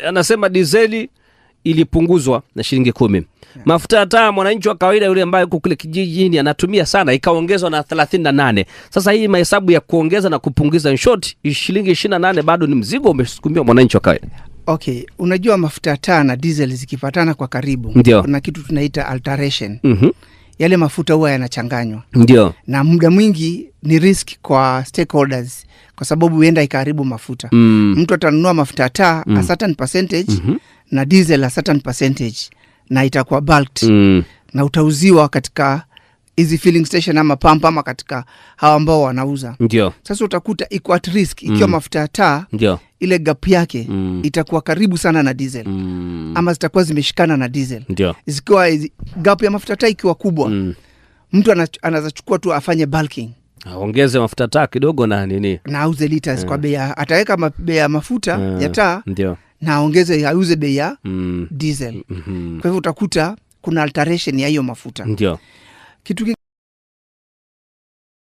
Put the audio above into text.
anasema dizeli ilipunguzwa na shilingi 10. Mafuta ya taa mwananchi wa kawaida yule ambaye yuko kule kijijini anatumia sana ikaongezwa na 38. Sasa hii mahesabu ya kuongeza na kupunguza, in short shilingi 28 bado ni mzigo umesukumia mwananchi wa kawaida. Okay, unajua mafuta ya taa na diesel zikipatana kwa karibu, kuna kitu tunaita alteration. Yale mafuta huwa yanachanganywa. Ndio. Na muda mwingi ni risk kwa stakeholders kwa sababu huenda ikaharibu mafuta. Mtu atanunua mafuta ya taa a certain percentage na diesel a certain percentage na itakuwa bulked na utauziwa katika hizi filling station ama pump ama katika hawa ambao wanauza. Ndio. Sasa utakuta iko at risk ikiwa mafuta ya taa, ndio, ile gap yake itakuwa karibu sana na diesel. Ama zitakuwa zimeshikana na diesel. Ndio. Zikiwa gap ya mafuta taa ikiwa kubwa, mtu anaweza chukua tu afanye bulking. Ongeze mafuta taa kidogo na nini? Na auze liters kwa bei, ataweka bei ya mafuta ya taa. Ndio. Na ongeze auze bei ya diesel. Kwa hivyo utakuta kuna alteration ya hiyo mafuta. Ndio. Kitu